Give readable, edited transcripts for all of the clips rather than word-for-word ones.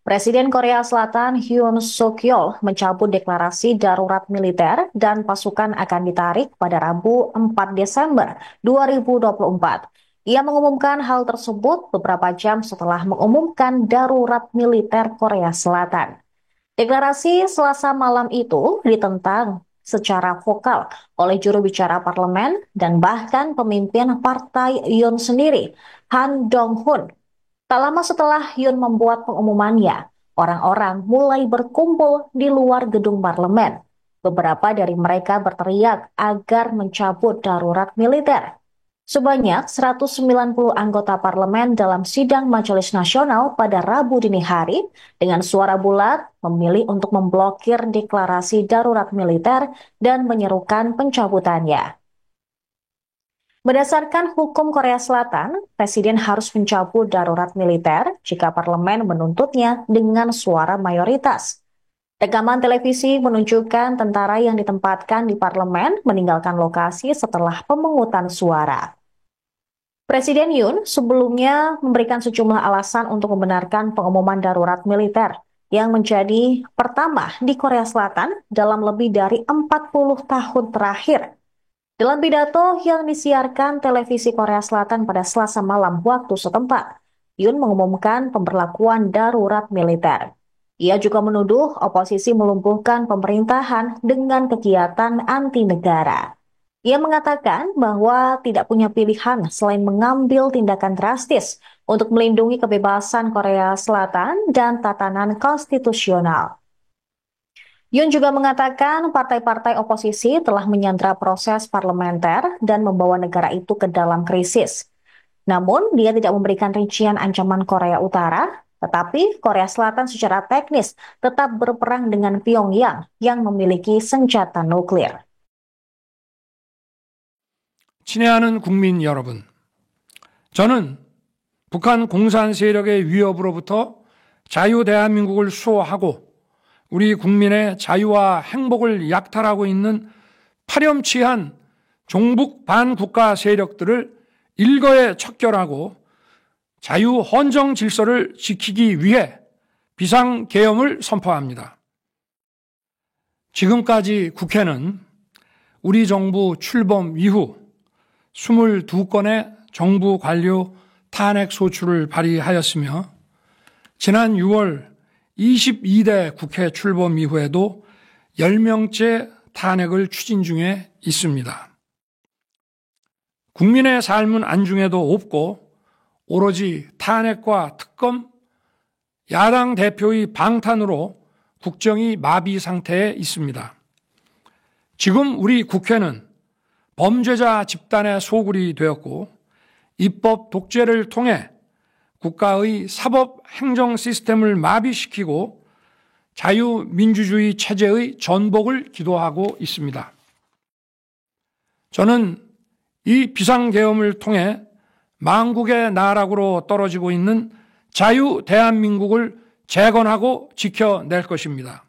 Presiden Korea Selatan Yoon Suk Yeol mencabut deklarasi darurat militer dan pasukan akan ditarik pada Rabu 4 Desember 2024. Ia mengumumkan hal tersebut beberapa jam setelah mengumumkan darurat militer Korea Selatan. Deklarasi Selasa malam itu ditentang secara vokal oleh juru bicara parlemen dan bahkan pemimpin partai Yoon sendiri, Han Dong-hun. Tak lama setelah Yoon membuat pengumumannya, orang-orang mulai berkumpul di luar gedung parlemen. Beberapa dari mereka berteriak agar mencabut darurat militer. Sebanyak 190 anggota parlemen dalam sidang Majelis Nasional pada Rabu dini hari dengan suara bulat memilih untuk memblokir deklarasi darurat militer dan menyerukan pencabutannya. Berdasarkan hukum Korea Selatan, Presiden harus mencabut darurat militer jika parlemen menuntutnya dengan suara mayoritas. Rekaman televisi menunjukkan tentara yang ditempatkan di parlemen meninggalkan lokasi setelah pemungutan suara. Presiden Yoon sebelumnya memberikan sejumlah alasan untuk membenarkan pengumuman darurat militer yang menjadi pertama di Korea Selatan dalam lebih dari 40 tahun terakhir. Dalam pidato yang disiarkan televisi Korea Selatan pada Selasa malam waktu setempat, Yoon mengumumkan pemberlakuan darurat militer. Ia juga menuduh oposisi melumpuhkan pemerintahan dengan kegiatan anti negara. Ia mengatakan bahwa tidak punya pilihan selain mengambil tindakan drastis untuk melindungi kebebasan Korea Selatan dan tatanan konstitusional. Yoon juga mengatakan partai-partai oposisi telah menyandra proses parlementer dan membawa negara itu ke dalam krisis. Namun, dia tidak memberikan rincian ancaman Korea Utara, tetapi Korea Selatan secara teknis tetap berperang dengan Pyongyang yang memiliki senjata nuklir. 친애하는 국민 여러분, 저는 북한 공산 세력의 위협으로부터 자유 대한민국을 수호하고 우리 국민의 자유와 행복을 약탈하고 있는 파렴치한 종북 반국가 세력들을 일거에 척결하고 자유 헌정 질서를 지키기 위해 비상계엄을 선포합니다. 지금까지 국회는 우리 정부 출범 이후 22건의 정부 관료 탄핵 소추를 발의하였으며 지난 6월 22대 국회 출범 이후에도 10명째 탄핵을 추진 중에 있습니다. 국민의 삶은 안중에도 없고 오로지 탄핵과 특검, 야당 대표의 방탄으로 국정이 마비 상태에 있습니다. 지금 우리 국회는 범죄자 집단의 소굴이 되었고 입법 독재를 통해 국가의 사법 행정 시스템을 마비시키고 자유민주주의 체제의 전복을 기도하고 있습니다. 저는 이 비상계엄을 통해 망국의 나락으로 떨어지고 있는 자유 대한민국을 재건하고 지켜낼 것입니다.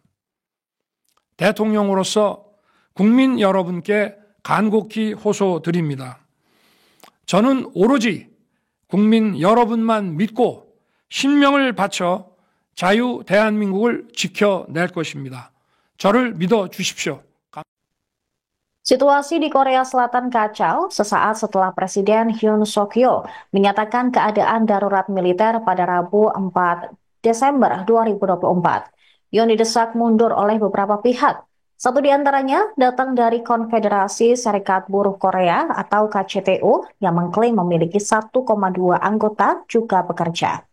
대통령으로서 국민 여러분께 간곡히 호소드립니다. 저는 오로지 국민 여러분만 믿고 신명을 바쳐 자유 대한민국을 지켜낼 것입니다. 저를 믿어 주십시오. Situasi di Korea Selatan kacau sesaat setelah Presiden Yoon Suk Yeol menyatakan keadaan darurat militer pada Rabu 4 Desember 2024. Yoon didesak mundur oleh beberapa pihak. Satu di antaranya datang dari Konfederasi Serikat Buruh Korea atau KCTU yang mengklaim memiliki 1,2 anggota juga pekerja.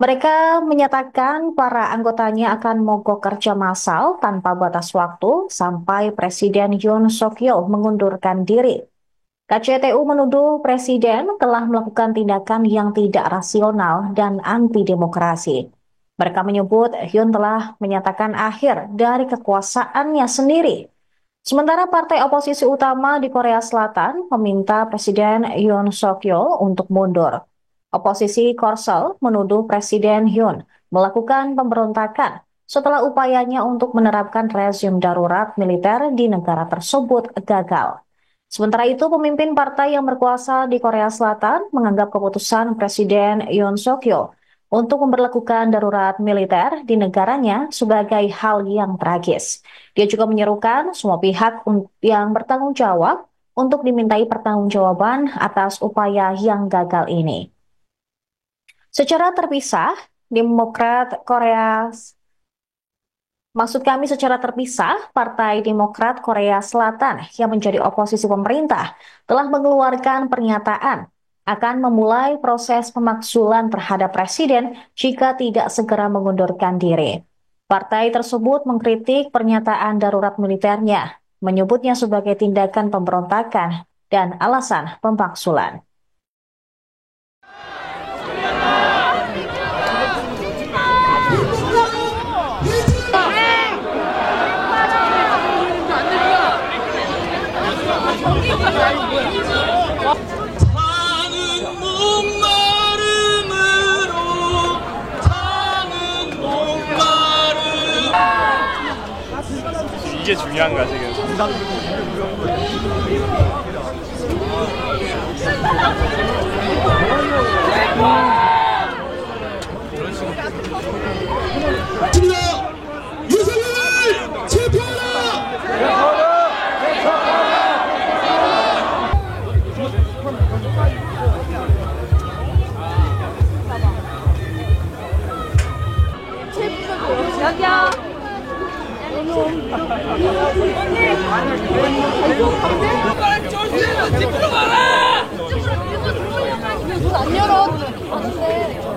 Mereka menyatakan para anggotanya akan mogok kerja massal tanpa batas waktu sampai Presiden Yoon Suk Yeol mengundurkan diri. KCTU menuduh Presiden telah melakukan tindakan yang tidak rasional dan anti-demokrasi. Mereka menyebut Yoon telah menyatakan akhir dari kekuasaannya sendiri. Sementara partai oposisi utama di Korea Selatan meminta Presiden Yoon Suk Yeol untuk mundur. Oposisi Korsel menuduh Presiden Yoon melakukan pemberontakan setelah upayanya untuk menerapkan rezim darurat militer di negara tersebut gagal. Sementara itu, pemimpin partai yang berkuasa di Korea Selatan menganggap keputusan Presiden Yoon Suk Yeol untuk memberlakukan darurat militer di negaranya sebagai hal yang tragis. Dia juga menyerukan semua pihak yang bertanggung jawab untuk dimintai pertanggungjawaban atas upaya yang gagal ini. Secara terpisah, Demokrat Korea Maksud kami secara terpisah, Partai Demokrat Korea Selatan yang menjadi oposisi pemerintah telah mengeluarkan pernyataan akan memulai proses pemaksulan terhadap presiden jika tidak segera mengundurkan diri. Partai tersebut mengkritik pernyataan darurat militernya, menyebutnya sebagai tindakan pemberontakan dan alasan pemaksulan. 이게 중요한 거야 지금. 유승민을 체포하라! 여기요. 집으로 가라! 문안 열어. 안 돼.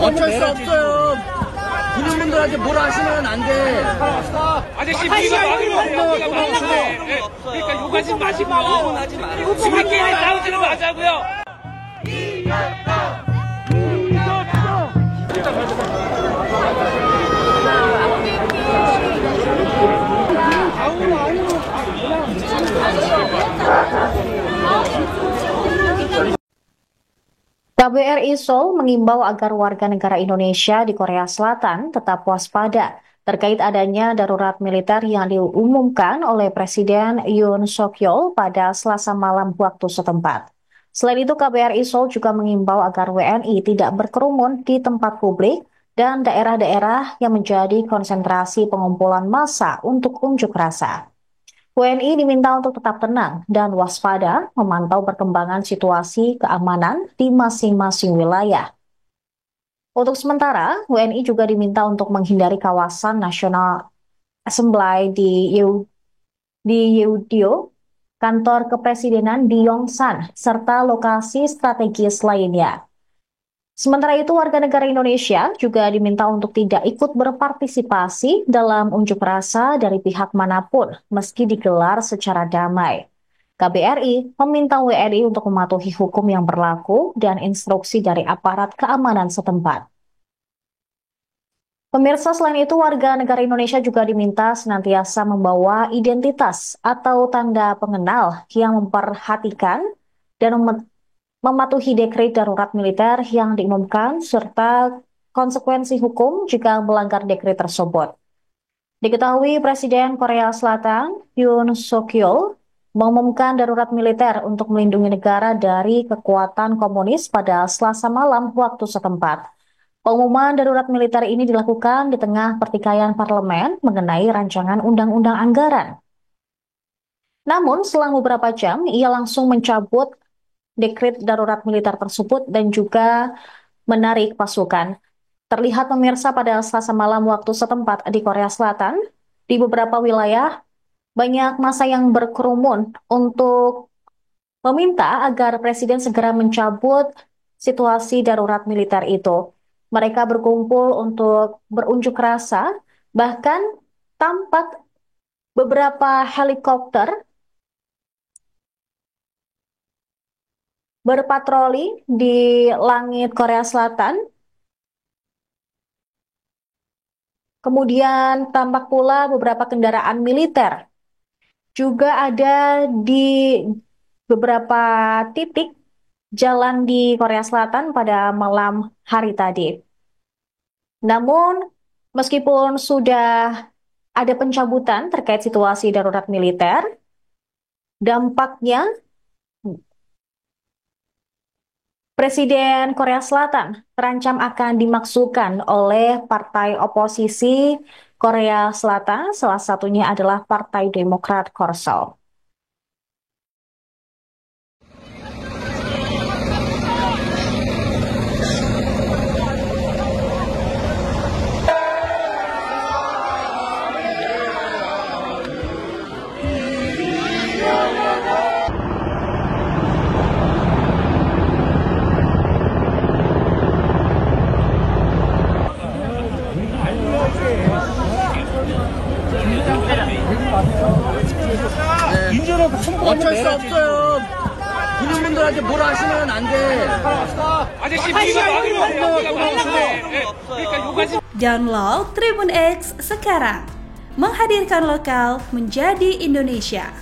어쩔 수 없어요. 군인분들한테 뭐라 하시면 안 돼. 아저씨 우리가 막으면 그러니까 욕하지 마시고 우리끼리 싸우지는 마자고요. KBRI Seoul mengimbau agar warga negara Indonesia di Korea Selatan tetap waspada terkait adanya darurat militer yang diumumkan oleh Presiden Yoon Suk Yeol pada Selasa malam waktu setempat. Selain itu, KBRI Seoul juga mengimbau agar WNI tidak berkerumun di tempat publik dan daerah-daerah yang menjadi konsentrasi pengumpulan massa untuk unjuk rasa. WNI diminta untuk tetap tenang dan waspada memantau perkembangan situasi keamanan di masing-masing wilayah. Untuk sementara, WNI juga diminta untuk menghindari kawasan National Assembly di Yeouido, kantor kepresidenan di Yongsan, serta lokasi strategis lainnya. Sementara itu, warga negara Indonesia juga diminta untuk tidak ikut berpartisipasi dalam unjuk rasa dari pihak manapun, meski digelar secara damai. KBRI meminta WNI untuk mematuhi hukum yang berlaku dan instruksi dari aparat keamanan setempat. Pemirsa, selain itu, warga negara Indonesia juga diminta senantiasa membawa identitas atau tanda pengenal yang memperhatikan dan mematuhi dekret darurat militer yang diumumkan serta konsekuensi hukum jika melanggar dekret tersebut. Diketahui Presiden Korea Selatan Yoon Suk Yeol mengumumkan darurat militer untuk melindungi negara dari kekuatan komunis pada Selasa malam waktu setempat. Pengumuman darurat militer ini dilakukan di tengah pertikaian parlemen mengenai rancangan undang-undang anggaran. Namun, selang beberapa jam, ia langsung mencabut dekret darurat militer tersebut dan juga menarik pasukan. Terlihat pemirsa pada Selasa malam waktu setempat di Korea Selatan, di beberapa wilayah banyak massa yang berkerumun untuk meminta agar presiden segera mencabut situasi darurat militer itu. Mereka berkumpul untuk berunjuk rasa, bahkan tampak beberapa helikopter berpatroli di langit Korea Selatan Kemudian tampak pula beberapa kendaraan militer juga ada di beberapa titik jalan di Korea Selatan pada malam hari tadi. Namun, meskipun sudah ada pencabutan terkait situasi darurat militer, dampaknya Presiden Korea Selatan terancam akan dimaksudkan oleh partai oposisi Korea Selatan, salah satunya adalah Partai Demokrat Korsel. 어쩔 수 없어요. 군인분들한테 뭐라 하시면 안 돼. 아저씨 우리가 막으면 우리가 막으면 그러니까 요가지. Download Tribun X sekarang. Menghadirkan lokal menjadi Indonesia.